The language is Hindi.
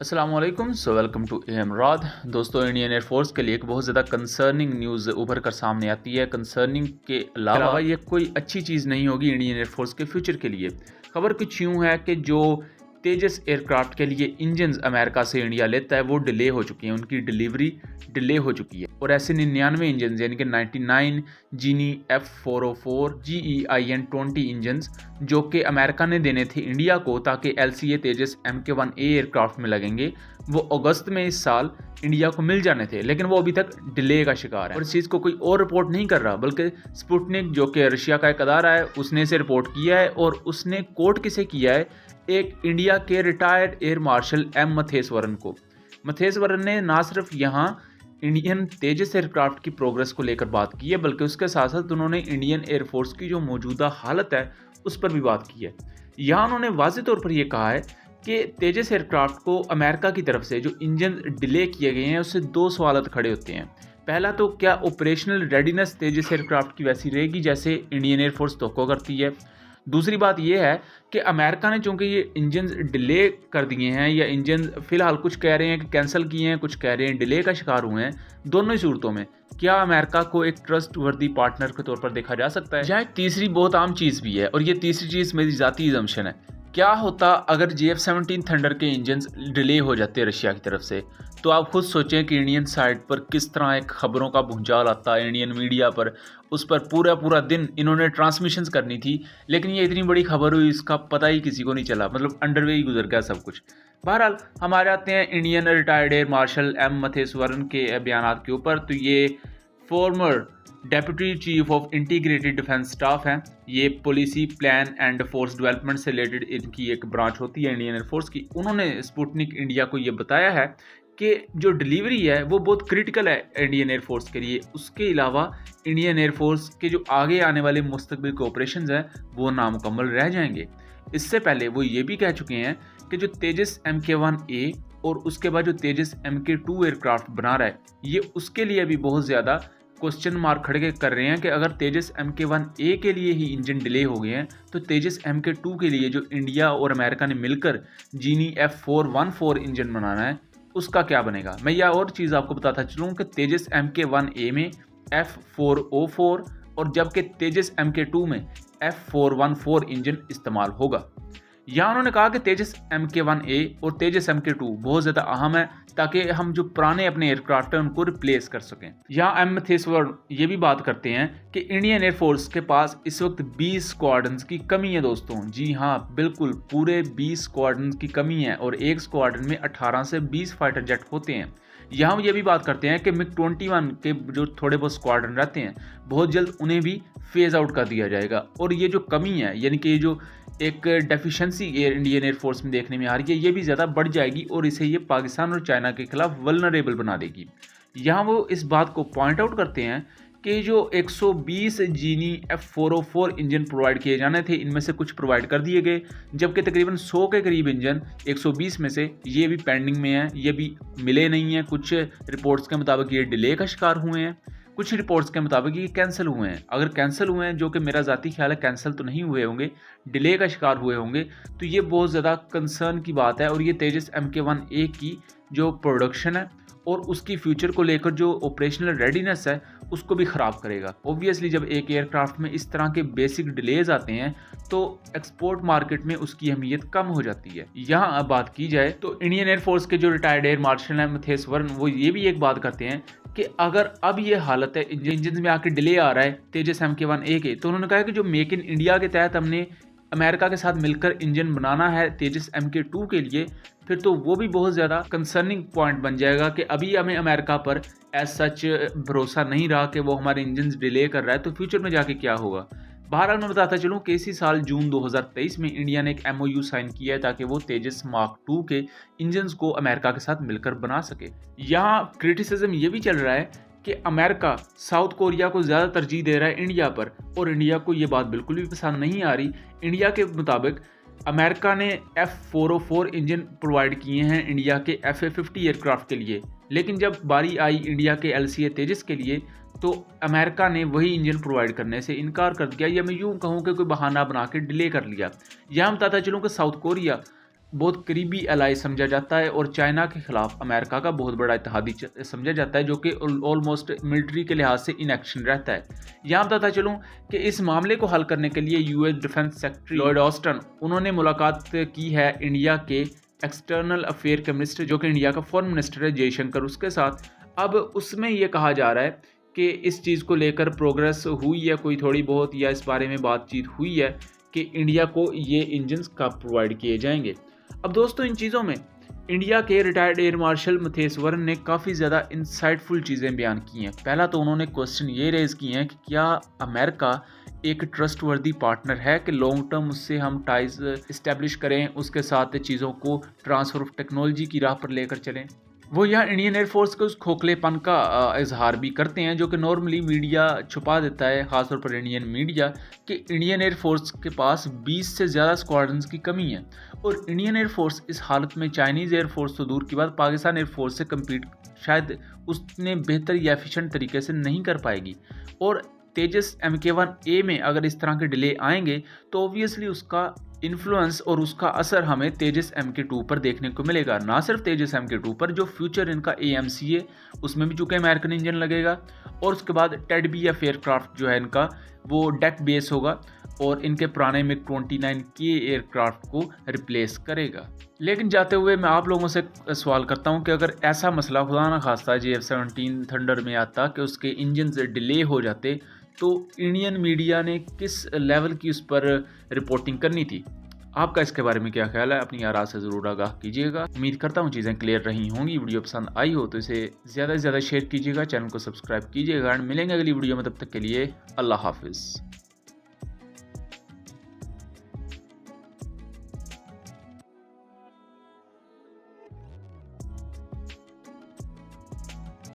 अस्सलाम वालेकुम। Welcome to M Raad. दोस्तों, इंडियन एयरफोर्स के लिए एक बहुत ज़्यादा कंसर्निंग न्यूज़ उभर कर सामने आती है। कंसर्निंग के अलावा ये कोई अच्छी चीज़ नहीं होगी इंडियन एयरफोर्स के फ्यूचर के लिए। खबर कुछ यूँ है कि जो तेजस एयरक्राफ्ट के लिए इंजन्स अमेरिका से इंडिया लेता है वो डिले हो चुकी हैं, उनकी डिलीवरी डिले हो चुकी है। और ऐसे 99 इंजन यानी कि 99 जीनी F404 GEIN 20 इंजन्स जो कि अमेरिका ने देने थे इंडिया को ताकि LCA तेजस MK1A एयरक्राफ्ट में लगेंगे, वो अगस्त में इस साल इंडिया को मिल जाने थे, लेकिन वो अभी तक डिले का शिकार है। और इस चीज़ को कोई और रिपोर्ट नहीं कर रहा, बल्कि स्पुतनिक जो कि रशिया का एक अदारा है उसने इसे रिपोर्ट किया है। और उसने कोट किसे किया है? एक इंडिया के retired air marshal M Matheswaran को। मथेश्वरन ने ना सिर्फ यहाँ इंडियन तेजस एयरक्राफ्ट की प्रोग्रेस को लेकर बात की है, बल्कि उसके साथ साथ उन्होंने इंडियन एयरफोर्स की जो मौजूदा हालत है उस पर भी बात की है। यहाँ उन्होंने वाज़ेह तौर पर यह कहा है कि तेजस एयरक्राफ्ट को अमेरिका की तरफ से जो इंजन डिले किए गए हैं उससे दो सवाल खड़े होते हैं। पहला तो क्या ऑपरेशनल रेडीनेस तेजस एयरक्राफ्ट की वैसी रहेगी जैसे इंडियन एयरफोर्स तो करती है। दूसरी बात यह है कि अमेरिका ने चूंकि ये इंजन डिले कर दिए हैं, या इंजन फिलहाल कुछ कह रहे हैं कि कैंसिल किए हैं, कुछ कह रहे हैं डिले का शिकार हुए हैं, दोनों ही सूरतों में क्या अमेरिका को एक ट्रस्ट वर्दी पार्टनर के तौर पर देखा जा सकता है? यहाँ तीसरी बहुत आम चीज़ भी है, और ये तीसरी चीज़ मेरी ज़ाती अजम्पशन है। क्या होता अगर JF-17 थंडर के इंजन डिले हो जाते रशिया की तरफ से? तो आप खुद सोचें कि इंडियन साइड पर किस तरह एक खबरों का भूंचाल आता है इंडियन मीडिया पर। उस पर पूरा दिन इन्होंने ट्रांसमिशंस करनी थी, लेकिन ये इतनी बड़ी खबर हुई इसका पता ही किसी को नहीं चला, मतलब अंडरवे ही गुजर गया सब कुछ। बहरहाल हमारे आते हैं Indian retired air marshal M Matheswaran के बयान के ऊपर। तो ये farmer deputy chief of integrated defence staff हैं। ये policy plan and force development से रिलेटेड इनकी एक ब्रांच होती है इंडियन एयरफोर्स की। उन्होंने स्पुतनिक इंडिया को ये बताया है कि जो डिलीवरी है वो बहुत क्रिटिकल है इंडियन एयरफोर्स के लिए। उसके अलावा इंडियन एयरफोर्स के जो आगे आने वाले मुस्तकबिल के ऑपरेशंस हैं वो नामुकम्मल रह जाएंगे। इससे पहले वो ये भी कह चुके हैं कि जो तेजस MK1A और उसके बाद जो तेजस MK2 एयरक्राफ्ट बना रहा है, ये उसके लिए भी बहुत ज़्यादा क्वेश्चन मार्क खड़े कर रहे हैं कि अगर तेजस MK1A के लिए ही इंजन डिले हो गए हैं तो तेजस MK2 के लिए जो इंडिया और अमेरिका ने मिलकर जीनी F414 इंजन बनाना है उसका क्या बनेगा। मैं यह और चीज़ आपको बताता चलूँ कि तेजस MK1A में F404 और जबकि तेजस MK2 में F414 इंजन इस्तेमाल होगा। यहाँ उन्होंने कहा कि तेजस MK1A और तेजस MK2 बहुत ज़्यादा अहम है ताकि हम जो पुराने अपने एयरक्राफ्ट हैं उनको रिप्लेस कर सकें। यहाँ M मथेश्वरन ये भी बात करते हैं कि इंडियन एयरफोर्स के पास इस वक्त 20 स्क्वाड्रन्स की कमी है दोस्तों। जी हाँ, बिल्कुल पूरे 20 स्क्वाड्रन्स की कमी है, और एक स्क्वाड्रन में 18 से 20 फाइटर जेट होते हैं। यहाँ ये भी बात करते हैं कि MiG-21 के जो थोड़े बहुत स्क्वाड्रन रहते हैं बहुत जल्द उन्हें भी फेज आउट कर दिया जाएगा। और ये जो कमी है यानी कि ये जो एक डेफिशिएंसी इंडियन एयरफोर्स में देखने में आ रही है ये भी ज़्यादा बढ़ जाएगी और इसे ये पाकिस्तान और चाइना के खिलाफ वल्नरेबल बना देगी। यहाँ वो इस बात को पॉइंट आउट करते हैं कि जो 120 जीनी F404 इंजन प्रोवाइड किए जाने थे इनमें से कुछ प्रोवाइड कर दिए गए, जबकि तकरीबन 100 के करीब इंजन 120 में से ये भी पेंडिंग में हैं, ये भी मिले नहीं हैं। कुछ रिपोर्ट्स के मुताबिक ये डिले का शिकार हुए हैं, कुछ रिपोर्ट्स के मुताबिक ये कैंसिल हुए हैं। अगर कैंसिल हुए हैं, जो कि मेरा ज़ाती ख्याल है कैंसिल तो नहीं हुए होंगे, डिले का शिकार हुए होंगे, तो ये बहुत ज़्यादा कंसर्न की बात है। और ये तेजस MK1A की जो प्रोडक्शन है और उसकी फ्यूचर को लेकर जो ऑपरेशनल रेडीनेस है उसको भी ख़राब करेगा। ऑब्वियसली जब एक एयरक्राफ्ट में इस तरह के बेसिक डिलेज आते हैं तो एक्सपोर्ट मार्केट में उसकी अहमियत कम हो जाती है। यहाँ अब बात की जाए तो इंडियन एयरफोर्स के जो रिटायर्ड एयर मार्शल हैं मथेश्वरन, वो ये भी एक बात करते हैं कि अगर अब ये हालत है इंजन में आके डिले आ रहा है तेजस MK1A के, तो उन्होंने कहा कि जो मेक इन इंडिया के तहत हमने अमेरिका के साथ मिलकर इंजन बनाना है तेजस MK2 के लिए, फिर तो वो भी बहुत ज़्यादा कंसर्निंग पॉइंट बन जाएगा कि अभी हमें अमेरिका पर एज सच भरोसा नहीं रहा कि वो हमारे इंजन डिले कर रहा है, तो फ्यूचर में जाके क्या होगा। बहरहाल मैं बताता चलूँ कि इसी साल जून 2023 में इंडिया ने एक MOU साइन किया है ताकि वो तेजस मार्क 2 के इंजन्स को अमेरिका के साथ मिलकर बना सके। यहाँ क्रिटिसिज्म ये भी चल रहा है कि अमेरिका साउथ कोरिया को ज़्यादा तरजीह दे रहा है इंडिया पर, और इंडिया को ये बात बिल्कुल भी पसंद नहीं आ रही। इंडिया के मुताबिक अमेरिका ने F404 इंजन प्रोवाइड किए हैं इंडिया के FA-50 एयरक्राफ्ट के लिए, लेकिन जब बारी आई इंडिया के LCA तेजस के लिए तो अमेरिका ने वही इंजन प्रोवाइड करने से इनकार कर दिया, या मैं यूँ कहूँ कि कोई बहाना बना के डिले कर लिया। यहाँ बताता चलूँ कि साउथ कोरिया बहुत करीबी एलाई समझा जाता है और चाइना के खिलाफ अमेरिका का बहुत बड़ा इत्तेहादी समझा जाता है, जो कि ऑलमोस्ट मिलिट्री के लिहाज से इन एक्शन रहता है। यहाँ बताता चलूँ कि इस मामले को हल करने के लिए US defence secretary Lloyd Austin उन्होंने मुलाकात की है इंडिया के एक्सटर्नल अफेयर के मिनिस्टर, जो कि इंडिया का फॉरेन मिनिस्टर है, जयशंकर, उसके साथ। अब उसमें यह कहा जा रहा है कि इस चीज़ को लेकर प्रोग्रेस हुई है कोई थोड़ी बहुत, या इस बारे में बातचीत हुई है कि इंडिया को ये इंजन्स कब प्रोवाइड किए जाएंगे। अब दोस्तों, इन चीज़ों में इंडिया के रिटायर्ड एयर मार्शल मथेश्वरन ने काफ़ी ज़्यादा इंसाइटफुल चीज़ें बयान की हैं। पहला तो उन्होंने क्वेश्चन ये रेज़ किए हैं कि क्या अमेरिका एक ट्रस्टवर्दी पार्टनर है कि लॉन्ग टर्म उससे हम टाइज इस्टेब्लिश करें, उसके साथ चीज़ों को ट्रांसफ़र ऑफ टेक्नोलॉजी की राह पर लेकर चलें। वो यहाँ इंडियन एयरफोर्स के उस खोखलेपन का इजहार भी करते हैं जो कि नॉर्मली मीडिया छुपा देता है, ख़ासतौर पर इंडियन मीडिया, कि इंडियन एयरफोर्स के पास 20 से ज़्यादा स्क्वाड्रन्स की कमी है और इंडियन एयरफोर्स इस हालत में चाइनीज़ एयरफोर्स तो दूर की बात पाकिस्तान एयरफोर्स से कम्पीट शायद उसने बेहतर या एफिशिएंट तरीके से नहीं कर पाएगी। और तेजस MK1A में अगर इस तरह के डिले आएंगे तो ऑब्वियसली उसका इन्फ्लुएंस और उसका असर हमें तेजस MK2 पर देखने को मिलेगा। ना सिर्फ तेजस MK2 पर, जो फ्यूचर इनका AMC है उसमें भी चूँकि अमेरिकन इंजन लगेगा, और उसके बाद TEDBF एयरक्राफ्ट जो है इनका वो डेक बेस होगा और इनके पुराने MiG-29K एयरक्राफ्ट को रिप्लेस करेगा। लेकिन जाते हुए मैं आप लोगों से सवाल करता हूं कि अगर ऐसा मसला खुदा ना खास्ता JF-17 थंडर में आता कि उसके इंजन डिले हो जाते, तो इंडियन मीडिया ने किस लेवल की उस पर रिपोर्टिंग करनी थी। आपका इसके बारे में क्या ख्याल है? अपनी आराज़ से ज़रूर आगाह कीजिएगा। उम्मीद करता हूँ चीज़ें क्लियर रही होंगी। वीडियो पसंद आई हो तो इसे ज़्यादा से ज़्यादा शेयर कीजिएगा, चैनल को सब्सक्राइब कीजिएगा। मिलेंगे अगली वीडियो में, तब तक के लिए अल्लाह हाफिज़।